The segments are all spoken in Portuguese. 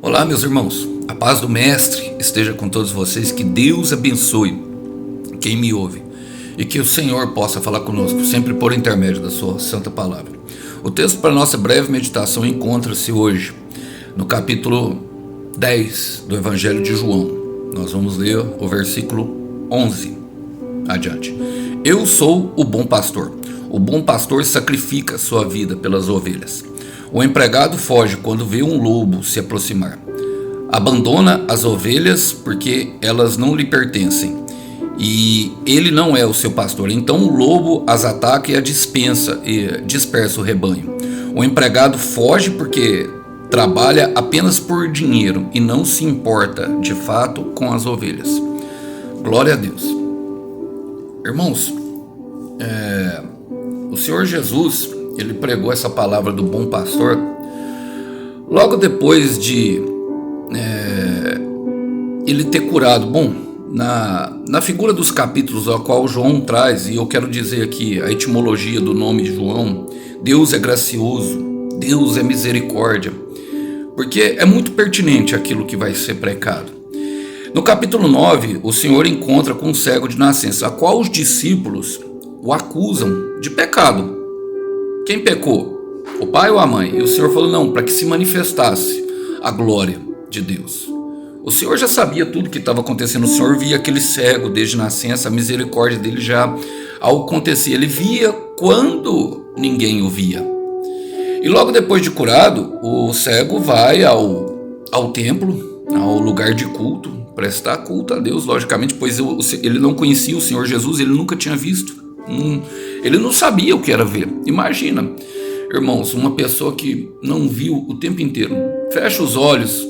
Olá, meus irmãos, a paz do Mestre esteja com todos vocês, que Deus abençoe quem me ouve e que o Senhor possa falar conosco, sempre por intermédio da sua santa palavra. O texto para nossa breve meditação encontra-se hoje no capítulo 10 do Evangelho de João. Nós vamos ler o versículo 11 adiante. Eu sou o bom pastor. O bom pastor sacrifica sua vida pelas ovelhas. O empregado foge quando vê um lobo se aproximar. Abandona as ovelhas porque elas não lhe pertencem. E ele não é o seu pastor. Então o lobo as ataca e dispersa o rebanho. O empregado foge porque trabalha apenas por dinheiro e não se importa, de fato, com as ovelhas. Glória a Deus. Irmãos, o Senhor Jesus, ele pregou essa palavra do bom pastor logo depois de ele ter curado. Bom, na figura dos capítulos a qual João traz, e eu quero dizer aqui a etimologia do nome de João: Deus é gracioso, Deus é misericórdia, porque é muito pertinente aquilo que vai ser pregado. No capítulo 9, o Senhor encontra com um cego de nascença, a qual os discípulos o acusam de pecado. Quem pecou? O pai ou a mãe? E o Senhor falou, não, para que se manifestasse a glória de Deus. O Senhor já sabia tudo o que estava acontecendo. O Senhor via aquele cego desde nascença, a misericórdia dele já acontecia. Ele via quando ninguém o via. E logo depois de curado, o cego vai ao templo, ao lugar de culto, prestar culto a Deus, logicamente, pois ele não conhecia o Senhor Jesus, ele nunca tinha visto. Ele não sabia o que era ver. Imagina, irmãos, uma pessoa que não viu o tempo inteiro. Fecha os olhos,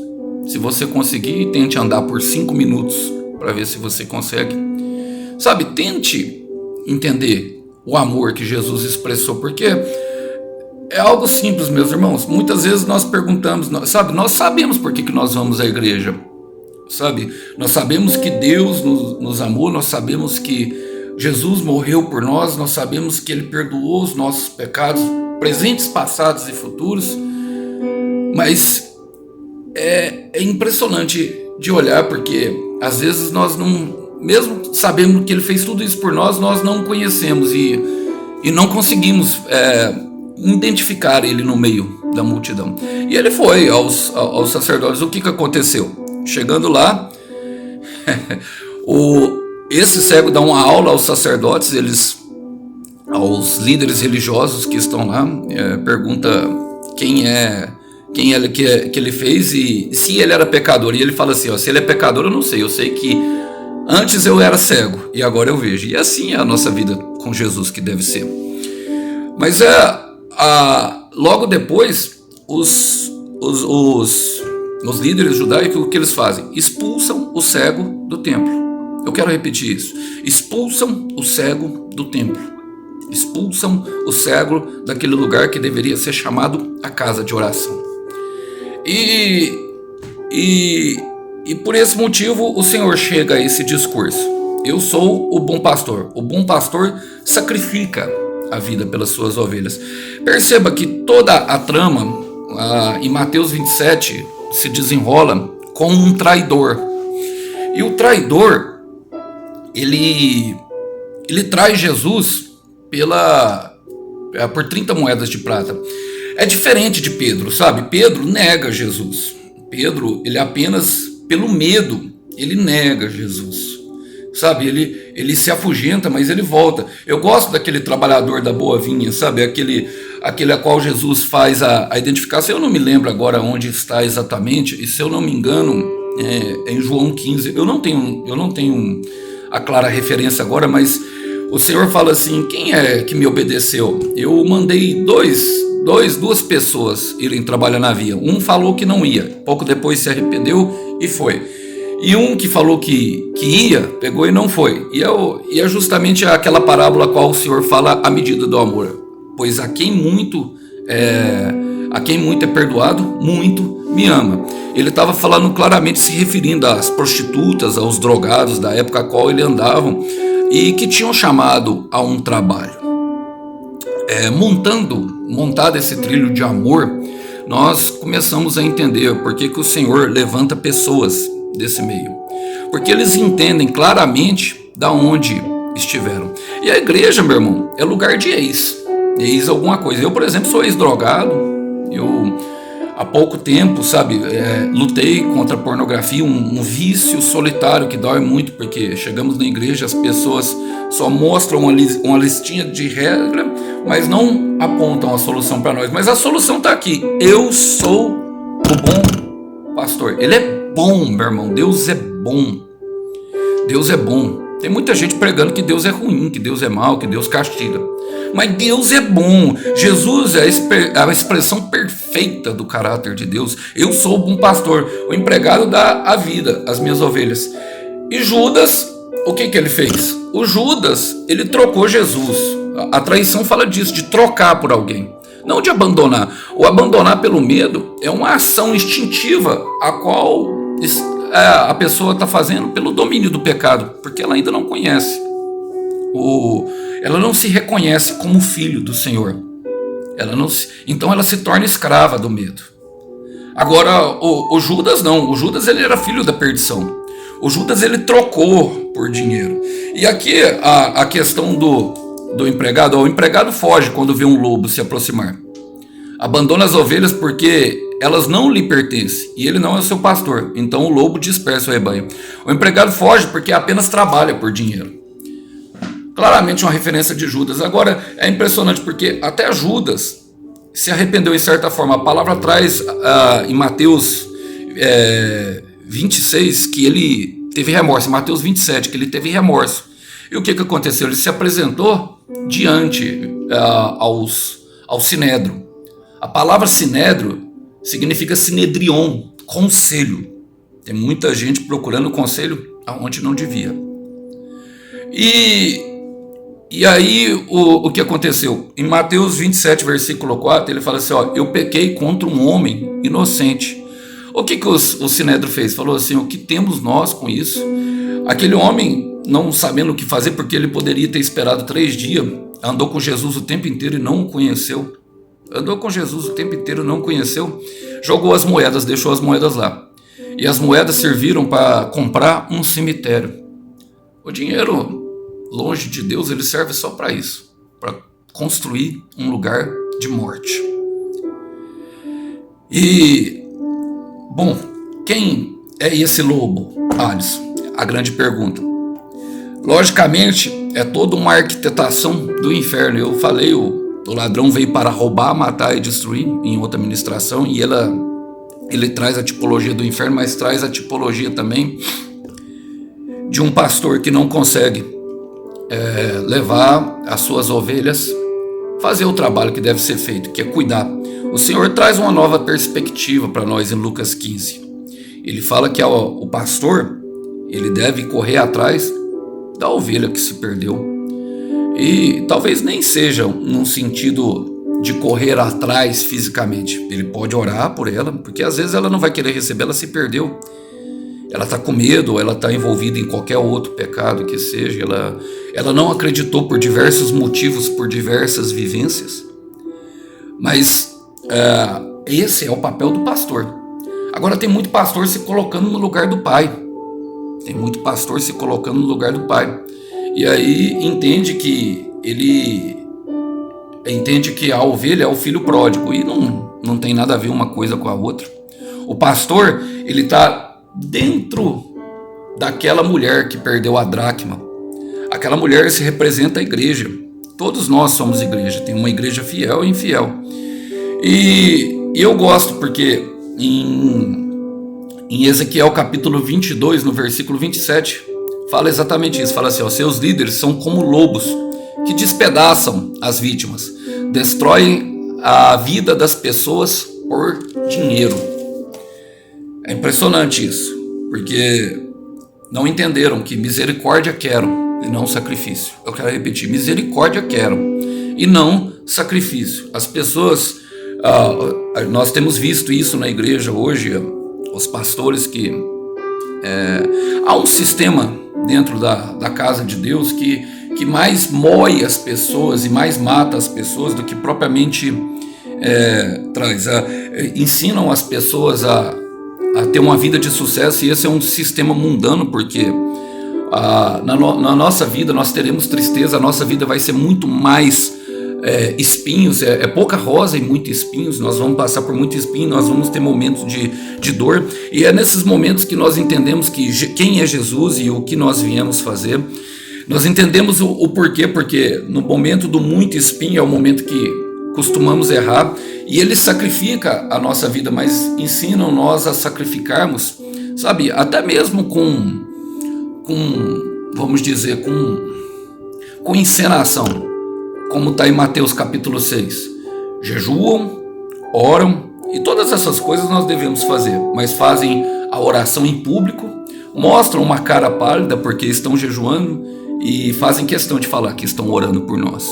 se você conseguir, e tente andar por 5 minutos para ver se você consegue. Sabe, tente entender o amor que Jesus expressou, porque é algo simples, meus irmãos. Muitas vezes nós perguntamos, nós sabemos por que nós vamos à igreja, sabe? Nós sabemos que Deus nos amou, nós sabemos que Jesus morreu por nós, nós sabemos que Ele perdoou os nossos pecados, presentes, passados e futuros, mas é impressionante de olhar, porque às vezes nós não, mesmo sabendo que Ele fez tudo isso por nós, nós não conhecemos e não conseguimos identificar Ele no meio da multidão. E Ele foi aos sacerdotes. O que aconteceu? Chegando lá, esse cego dá uma aula aos sacerdotes, aos líderes religiosos que estão lá, pergunta quem ele que ele fez e se ele era pecador. E ele fala assim, se ele é pecador eu não sei, eu sei que antes eu era cego e agora eu vejo. E assim é a nossa vida com Jesus que deve ser. Mas logo depois, os líderes judaicos, o que eles fazem? Expulsam o cego do templo. Eu quero repetir isso. Expulsam o cego do templo. Expulsam o cego daquele lugar que deveria ser chamado a casa de oração. E por esse motivo o Senhor chega a esse discurso. Eu sou o bom pastor. O bom pastor sacrifica a vida pelas suas ovelhas. Perceba que toda a trama em Mateus 27 se desenrola com um traidor. E o traidor, ele traz Jesus por 30 moedas de prata. É diferente de Pedro, sabe? Pedro nega Jesus. Pedro, ele apenas pelo medo, ele nega Jesus. Sabe? Ele se afugenta, mas ele volta. Eu gosto daquele trabalhador da boa vinha, sabe? Aquele a qual Jesus faz a identificação. Eu não me lembro agora onde está exatamente, e se eu não me engano, é em João 15. Eu não tenho a clara referência agora, mas o Senhor fala assim, quem é que me obedeceu? Eu mandei duas pessoas irem trabalhar na via. Um falou que não ia, pouco depois se arrependeu e foi. E um que falou que ia, pegou e não foi. E é justamente aquela parábola a qual o Senhor fala a medida do amor. Pois a quem muito é perdoado, muito me ama. Ele estava falando claramente, se referindo às prostitutas, aos drogados da época a qual ele andavam e que tinham chamado a um trabalho. Montado esse trilho de amor, nós começamos a entender por que o Senhor levanta pessoas desse meio. Porque eles entendem claramente da onde estiveram. E a igreja, meu irmão, é lugar de ex alguma coisa. Eu, por exemplo, sou ex-drogado. Eu, há pouco tempo, lutei contra a pornografia, um vício solitário que dói muito, porque chegamos na igreja, as pessoas só mostram uma listinha de regra, mas não apontam a solução para nós. Mas a solução está aqui. Eu sou o bom pastor. Ele é bom, meu irmão. Deus é bom. Deus é bom. Tem muita gente pregando que Deus é ruim, que Deus é mau, que Deus castiga. Mas Deus é bom. Jesus é a expressão perfeita do caráter de Deus. Eu sou o bom pastor. O empregado dá a vida às minhas ovelhas. E Judas, o que ele fez? O Judas, ele trocou Jesus. A traição fala disso, de trocar por alguém. Não de abandonar. O abandonar pelo medo é uma ação instintiva, a qual a pessoa está fazendo pelo domínio do pecado, porque ela ainda não conhece. Ela não se reconhece como filho do Senhor. Então ela se torna escrava do medo. Agora, o Judas não. O Judas, ele era filho da perdição. O Judas, ele trocou por dinheiro. E aqui a questão do empregado. O empregado foge quando vê um lobo se aproximar. Abandona as ovelhas porque elas não lhe pertencem e ele não é o seu pastor. Então o lobo dispersa o rebanho. O empregado foge porque apenas trabalha por dinheiro. Claramente uma referência de Judas. Agora é impressionante porque até Judas se arrependeu em certa forma. A palavra traz em Mateus 26 que ele teve remorso. Em Mateus 27 que ele teve remorso. E o que aconteceu? Ele se apresentou diante ao Sinédrio. A palavra Sinédrio significa Sinedrion, conselho. Tem muita gente procurando conselho aonde não devia. E aí o que aconteceu? Em Mateus 27, versículo 4, ele fala assim, eu pequei contra um homem inocente. O que o Sinédrio fez? Falou assim, o que temos nós com isso? Aquele homem, não sabendo o que fazer, porque ele poderia ter esperado 3 dias, andou com Jesus o tempo inteiro e não o conheceu. Jogou as moedas, deixou as moedas lá. E as moedas serviram para comprar um cemitério. O dinheiro, longe de Deus, ele serve só para isso, para construir um lugar de morte. E, bom, quem é esse lobo, Alisson? A grande pergunta. Logicamente, é toda uma arquitetação do inferno. Eu falei, o ladrão veio para roubar, matar e destruir em outra ministração, e ele traz a tipologia do inferno, mas traz a tipologia também de um pastor que não consegue levar as suas ovelhas, fazer o trabalho que deve ser feito, que é cuidar. O Senhor traz uma nova perspectiva para nós em Lucas 15. Ele fala que o pastor, ele deve correr atrás da ovelha que se perdeu. E talvez nem seja num sentido de correr atrás fisicamente. Ele pode orar por ela, porque às vezes ela não vai querer receber, ela se perdeu. Ela está com medo, ou ela está envolvida em qualquer outro pecado que seja. Ela não acreditou por diversos motivos, por diversas vivências. Mas esse é o papel do pastor. Agora tem muito pastor se colocando no lugar do pai. E aí entende que a ovelha é o filho pródigo. E não tem nada a ver uma coisa com a outra. O pastor, ele está dentro daquela mulher que perdeu a dracma. Aquela mulher se representa a igreja. Todos nós somos igreja. Tem uma igreja fiel e infiel. E eu gosto porque em Ezequiel capítulo 22, no versículo 27, fala exatamente isso. Fala assim, seus líderes são como lobos que despedaçam as vítimas, destroem a vida das pessoas por dinheiro. É impressionante isso, porque não entenderam que misericórdia quero e não sacrifício. Eu quero repetir, misericórdia quero e não sacrifício. As pessoas, nós temos visto isso na igreja hoje, os pastores que há um sistema dentro da casa de Deus que mais moe as pessoas e mais mata as pessoas do que propriamente ensinam as pessoas a ter uma vida de sucesso, e esse é um sistema mundano, porque na nossa vida nós teremos tristeza, a nossa vida vai ser muito mais espinhos, pouca rosa e muito espinhos, nós vamos passar por muito espinho, nós vamos ter momentos de dor, e é nesses momentos que nós entendemos quem é Jesus e o que nós viemos fazer. Nós entendemos o porquê, porque no momento do muito espinho é o momento que costumamos errar, e ele sacrifica a nossa vida, mas ensinam nós a sacrificarmos, sabe, até mesmo com vamos dizer, com encenação, como está em Mateus capítulo 6. Jejuam, oram, e todas essas coisas nós devemos fazer, mas fazem a oração em público, mostram uma cara pálida porque estão jejuando e fazem questão de falar que estão orando por nós.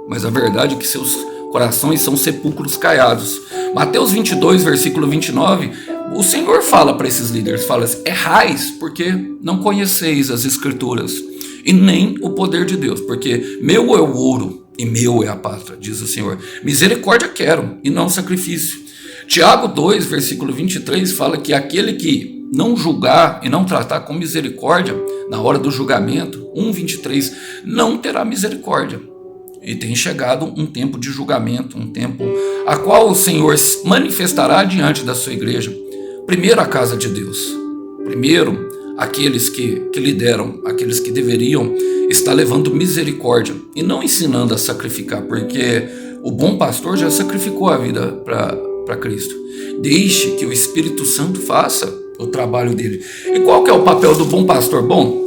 Mas a verdade é que seus corações são sepulcros caiados. Mateus 22, versículo 29, o Senhor fala para esses líderes, fala assim: errais porque não conheceis as Escrituras e nem o poder de Deus, porque meu é o ouro e meu é a pátria, diz o Senhor. Misericórdia quero e não sacrifício. Tiago 2, versículo 23, fala que aquele que não julgar e não tratar com misericórdia na hora do julgamento, 1:23, não terá misericórdia. E tem chegado um tempo de julgamento, um tempo a qual o Senhor manifestará diante da sua igreja. Primeiro a casa de Deus, primeiro aqueles que lideram, aqueles que deveriam estar levando misericórdia e não ensinando a sacrificar, porque o bom pastor já sacrificou a vida para Cristo. Deixe que o Espírito Santo faça o trabalho dele. E qual que é o papel do bom pastor? Bom,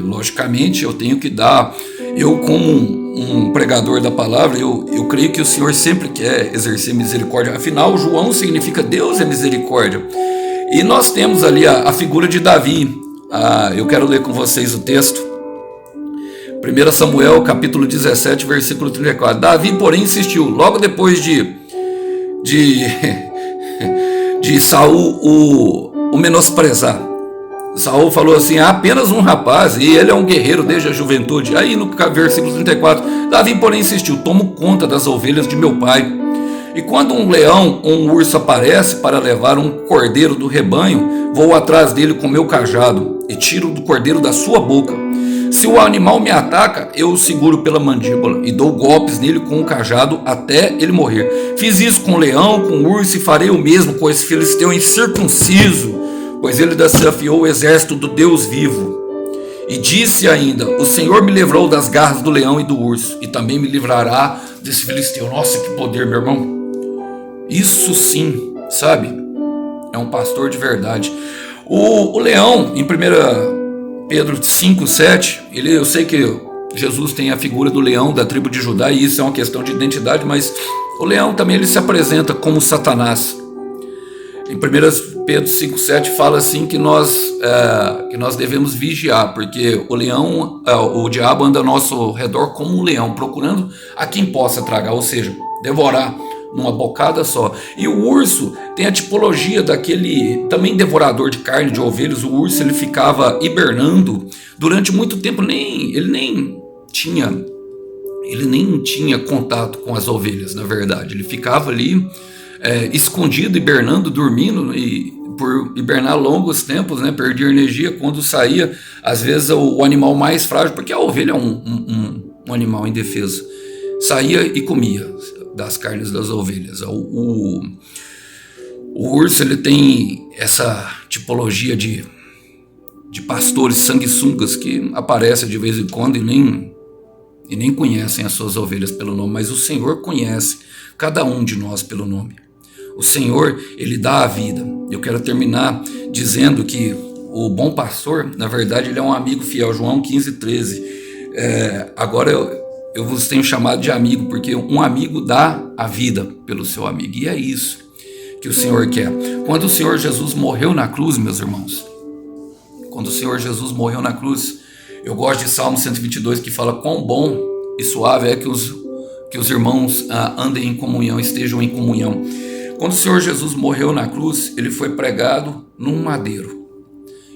logicamente eu tenho que dar, eu como um pregador da palavra, eu creio que o Senhor sempre quer exercer misericórdia. Afinal, João significa Deus é misericórdia. E nós temos ali a figura de Davi. Eu quero ler com vocês o texto. 1 Samuel, capítulo 17, versículo 34. Davi, porém, insistiu. Logo depois de Saul o menosprezar. Saul falou assim: apenas um rapaz, e ele é um guerreiro desde a juventude. Aí no versículo 34, Davi, porém, insistiu: tomo conta das ovelhas de meu pai. E quando um leão ou um urso aparece para levar um cordeiro do rebanho, vou atrás dele com meu cajado e tiro do cordeiro da sua boca. Se o animal me ataca, eu o seguro pela mandíbula e dou golpes nele com o cajado até ele morrer. Fiz isso com o leão, com o urso, e farei o mesmo com esse filisteu incircunciso, pois ele desafiou o exército do Deus vivo. E disse ainda: o Senhor me livrou das garras do leão e do urso, e também me livrará desse filisteu. Nossa, que poder, meu irmão. Isso sim, sabe? É um pastor de verdade. O leão, em 1 Pedro 5:7, eu sei que Jesus tem a figura do leão da tribo de Judá, e isso é uma questão de identidade, mas o leão também ele se apresenta como Satanás. Em 1 Pedro 5:7 fala assim que nós devemos vigiar, porque o diabo anda ao nosso redor como um leão, procurando a quem possa tragar, ou seja, devorar numa bocada só. E o urso tem a tipologia daquele também devorador de carne de ovelhas. O urso ele ficava hibernando durante muito tempo, ele nem tinha contato com as ovelhas, na verdade. Ele ficava ali escondido, hibernando, dormindo, e por hibernar longos tempos, perdia energia. Quando saía, às vezes o animal mais frágil, porque a ovelha é um animal indefeso, saía e comia das carnes das ovelhas. O urso ele tem essa tipologia de pastores sanguessugas que aparecem de vez em quando e nem conhecem as suas ovelhas pelo nome, mas o Senhor conhece cada um de nós pelo nome. O Senhor, ele dá a vida. Eu quero terminar dizendo que o bom pastor, na verdade, ele é um amigo fiel. João 15:13. Agora eu vos tenho chamado de amigo, porque um amigo dá a vida pelo seu amigo. E é isso que o Senhor quer. Quando o Senhor Jesus morreu na cruz, meus irmãos, quando o Senhor Jesus morreu na cruz, eu gosto de Salmo 122, que fala quão bom e suave é que os irmãos andem em comunhão, estejam em comunhão. Quando o Senhor Jesus morreu na cruz, ele foi pregado num madeiro.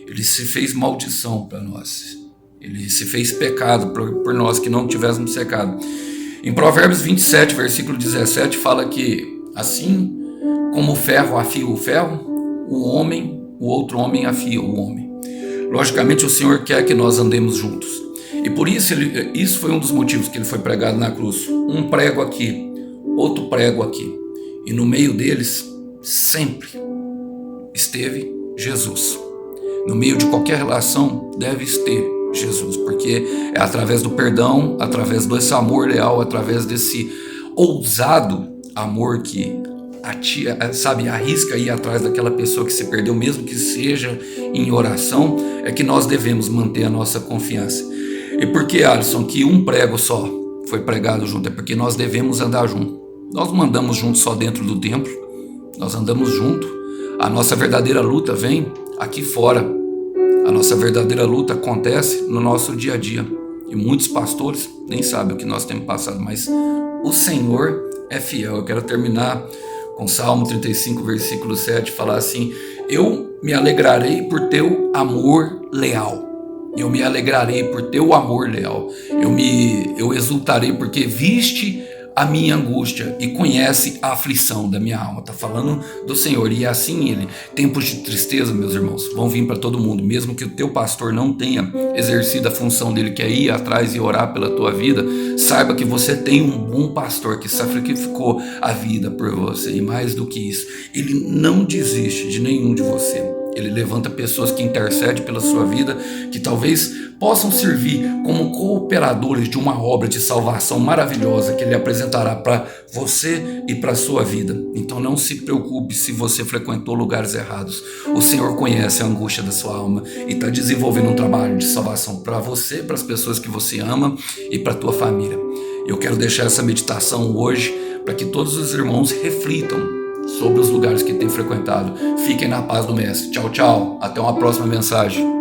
Ele se fez maldição para nós. Ele se fez pecado por nós que não tivéssemos pecado. Em Provérbios 27, versículo 17, fala que Assim como o ferro afia o ferro, o outro homem afia o homem. Logicamente o Senhor quer que nós andemos juntos. E por isso, isso foi um dos motivos que ele foi pregado na cruz. Um prego aqui, outro prego aqui. E no meio deles, sempre esteve Jesus. No meio de qualquer relação, deve ter Jesus. Porque é através do perdão, através desse amor leal, através desse ousado amor que arrisca ir atrás daquela pessoa que se perdeu, mesmo que seja em oração, é que nós devemos manter a nossa confiança. E por que, Alisson, que um prego só foi pregado junto? É porque nós devemos andar junto. Nós não andamos juntos só dentro do templo, nós andamos junto. A nossa verdadeira luta vem aqui fora. A nossa verdadeira luta acontece no nosso dia a dia. E muitos pastores nem sabem o que nós temos passado, mas o Senhor é fiel. Eu quero terminar com Salmo 35, versículo 7, falar assim: eu me alegrarei por teu amor leal. Eu me alegrarei por teu amor leal. Eu exultarei porque viste a minha angústia e conhece a aflição da minha alma. Está falando do Senhor. E assim ele, tempos de tristeza, meus irmãos, vão vir para todo mundo. Mesmo que o teu pastor não tenha exercido a função dele, que é ir atrás e orar pela tua vida, saiba que você tem um bom pastor que sacrificou a vida por você. E mais do que isso, ele não desiste de nenhum de você. Ele levanta pessoas que intercedem pela sua vida, que talvez possam servir como cooperadores de uma obra de salvação maravilhosa que ele apresentará para você e para a sua vida. Então não se preocupe se você frequentou lugares errados. O Senhor conhece a angústia da sua alma e está desenvolvendo um trabalho de salvação para você, para as pessoas que você ama e para a tua família. Eu quero deixar essa meditação hoje para que todos os irmãos reflitam sobre os lugares que têm frequentado. Fiquem na paz do Mestre. Tchau, tchau. Até uma próxima mensagem.